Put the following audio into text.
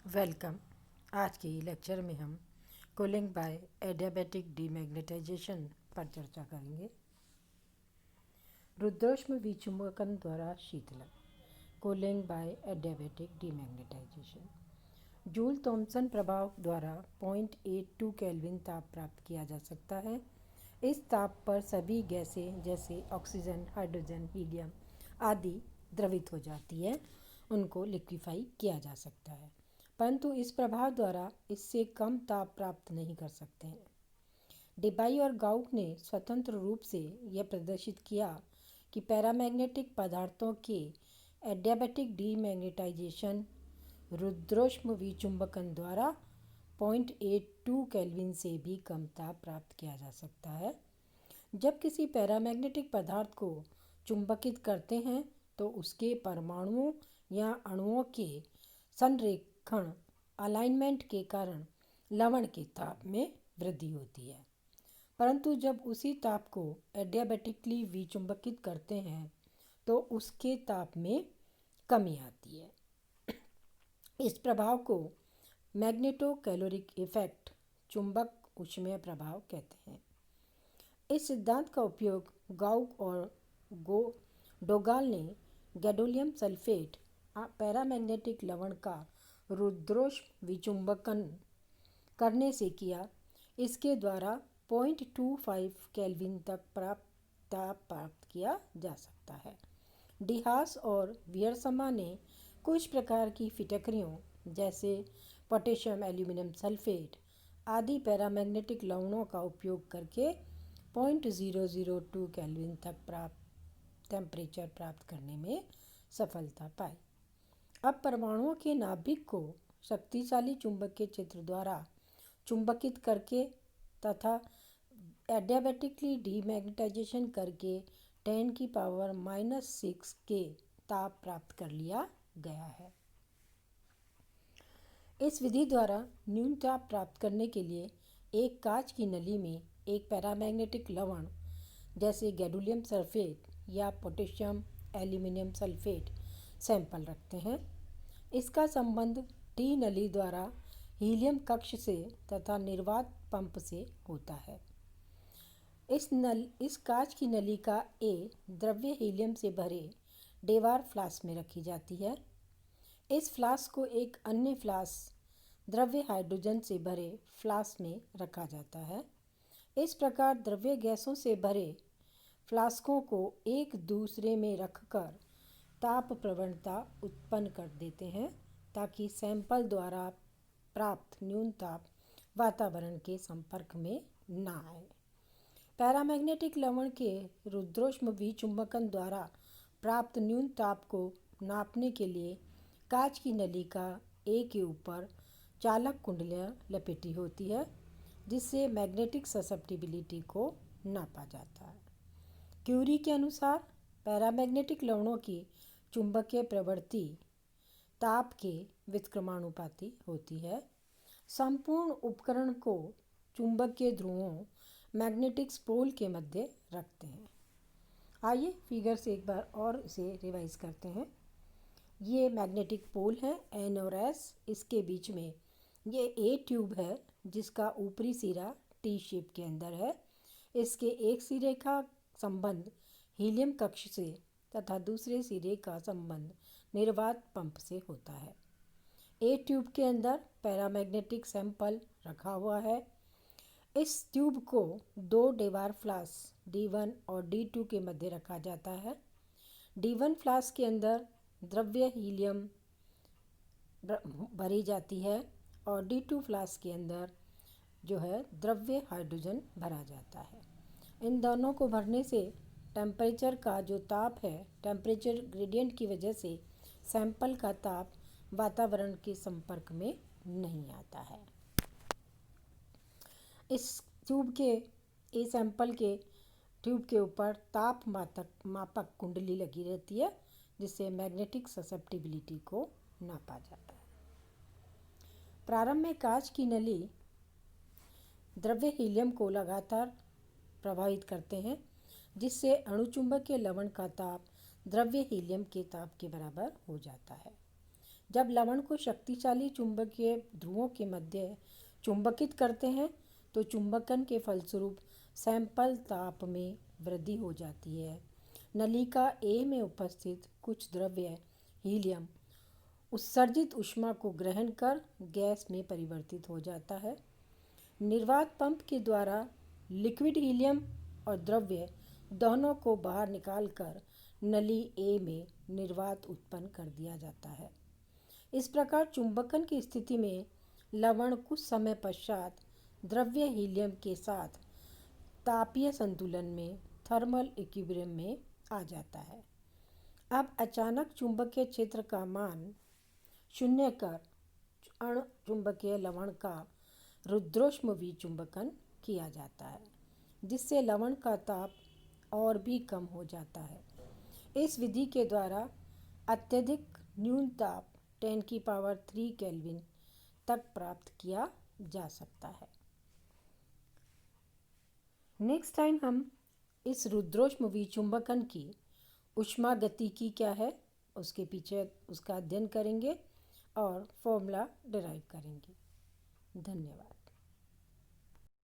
Welcome. आज के lecture में हम कूलिंग बाय एडियाबैटिक डीमैग्नेटाइजेशन पर चर्चा करेंगे। रुद्रोष्म विचुंबकन द्वारा शीतलन, cooling by adiabatic demagnetization. Joule Thomson प्रभाव द्वारा 0.82 केल्विन ताप प्राप्त किया जा सकता है। इस ताप पर सभी गैसें जैसे ऑक्सीजन, हाइड्रोजन, हीलियम आदि द्रवित हो जाती है, उनको लिक्विफाई किया जा सकता है, परंतु इस प्रभाव द्वारा इससे कम ताप प्राप्त नहीं कर सकते हैं। डिबाई और गाउक ने स्वतंत्र रूप से यह प्रदर्शित किया कि पैरामैग्नेटिक पदार्थों के एडियाबैटिक डीमैग्नेटाइजेशन रुद्रोष्म विचुंबकन द्वारा 0.82 केल्विन से भी कम ताप प्राप्त किया जा सकता है। जब किसी पैरामैग्नेटिक पदार्थ को चुंबकित करते हैं तो उसके परमाणुओं या अणुओं के संरेखण अलाइनमेंट के कारण लवण के ताप में वृद्धि होती है, परंतु जब उसी ताप को एडियाबैटिकली विचुंबकित करते हैं तो उसके ताप में कमी आती है। इस प्रभाव को मैग्नेटो कैलोरिक इफेक्ट, चुंबक ऊष्मीय प्रभाव कहते हैं। इस सिद्धांत का उपयोग गाउक और डोगाल ने गैडोलियम सल्फेट पैरामैग्नेटिक लवण का रुद्रोष्म विचुंबकन करने से किया। इसके द्वारा 0.25 केल्विन तक ताप प्राप्त किया जा सकता है। डिहास और वियर्समा ने कुछ प्रकार की फिटकरियों जैसे पोटेशियम एल्यूमिनियम सल्फेट आदि पैरामैग्नेटिक लवणों का उपयोग करके 0.002 केल्विन तक टेम्परेचर प्राप्त करने में सफलता पाई। अब परमाणुओं के नाभिक को शक्तिशाली चुंबकीय क्षेत्र द्वारा चुंबकित करके तथा एडियाबैटिकली डीमैग्नेटाइजेशन करके 10⁻⁻⁶ के ताप प्राप्त कर लिया गया है। इस विधि द्वारा न्यून ताप प्राप्त करने के लिए एक कांच की नली में एक पैरामैग्नेटिक लवण जैसे गैडोलियम सल्फेट या पोटेशियम एल्यूमिनियम सल्फेट सैंपल रखते हैं। इसका संबंध टी नली द्वारा हीलियम कक्ष से तथा निर्वात पंप से होता है। इस कांच की नली का ए द्रव्य हीलियम से भरे डेवार फ्लास्क में रखी जाती है। इस फ्लास्क को एक अन्य फ्लास्क द्रव्य हाइड्रोजन से भरे फ्लास्क में रखा जाता है। इस प्रकार द्रव्य गैसों से भरे फ्लास्कों को एक दूसरे में रखकर ताप प्रवणता उत्पन्न कर देते हैं ताकि सैंपल द्वारा प्राप्त न्यून ताप वातावरण के संपर्क में न आए। पैरामैग्नेटिक लवण के रुद्रोष्म विचुंबकन द्वारा प्राप्त न्यून ताप को नापने के लिए कांच की नली का ए के ऊपर चालक कुंडलियाँ लपेटी होती है, जिससे मैग्नेटिक ससेप्टिबिलिटी को नापा जाता है। क्यूरी के अनुसार पैरामैग्नेटिक लवणों की चुंबकीय प्रवृत्ति ताप के व्युत्क्रमानुपाती होती है। संपूर्ण उपकरण को चुंबकीय ध्रुवों मैग्नेटिक पोल के मध्य रखते हैं। आइए फिगर से एक बार और इसे रिवाइज करते हैं। ये मैग्नेटिक पोल है एन और एस, इसके बीच में ये ए ट्यूब है जिसका ऊपरी सिरा टी शेप के अंदर है। इसके एक सिरे का संबंध हीलियम कक्ष से तथा दूसरे सिरे का संबंध निर्वात पंप से होता है। ए ट्यूब के अंदर पैरामैग्नेटिक सैंपल रखा हुआ है। इस ट्यूब को दो डेवार फ्लास्क D1 और D2 के मध्य रखा जाता है। D1 फ्लास्क के अंदर द्रव्य हीलियम भरी जाती है और D2 फ्लास्क के अंदर जो है द्रव्य हाइड्रोजन भरा जाता है। इन दोनों को भरने से टेम्परेचर का जो ताप है, टेम्परेचर ग्रेडियंट की वजह से सैंपल का ताप वातावरण के संपर्क में नहीं आता है। इस सैंपल के ट्यूब के ऊपर ताप मापक कुंडली लगी रहती है, जिससे मैग्नेटिक ससेप्टिबिलिटी को नापा जाता है। प्रारंभ में कांच की नली द्रव्य हीलियम को लगातार प्रभावित करते हैं, जिससे अणुचुंबकीय लवण का ताप द्रव्य हीलियम के ताप के बराबर हो जाता है। जब लवण को शक्तिशाली चुंबकीय ध्रुवों के मध्य चुंबकित करते हैं तो चुंबकन के फलस्वरूप सैंपल ताप में वृद्धि हो जाती है। नलिका ए में उपस्थित कुछ द्रव्य हीलियम उत्सर्जित ऊष्मा को ग्रहण कर गैस में परिवर्तित हो जाता है। निर्वात पंप के द्वारा लिक्विड हीलियम और द्रव्य दोनों को बाहर निकालकर नली ए में निर्वात उत्पन्न कर दिया जाता है। इस प्रकार चुंबकन की स्थिति में लवण कुछ समय पश्चात द्रव्य हीलियम के साथ तापीय संतुलन में थर्मल इक्विलिब्रियम में आ जाता है। अब अचानक चुंबकीय क्षेत्र का मान शून्य कर अणु चुंबकीय लवण का रुद्रोष्म विचुंबकन किया जाता है, जिससे लवण का ताप और भी कम हो जाता है। इस विधि के द्वारा अत्यधिक न्यून ताप 10³ केल्विन तक प्राप्त किया जा सकता है। नेक्स्ट टाइम हम इस रुद्रोष्म विचुंबकन की ऊष्मागतिकी क्या है उसके पीछे उसका अध्ययन करेंगे और फॉर्मूला डिराइव करेंगे। धन्यवाद।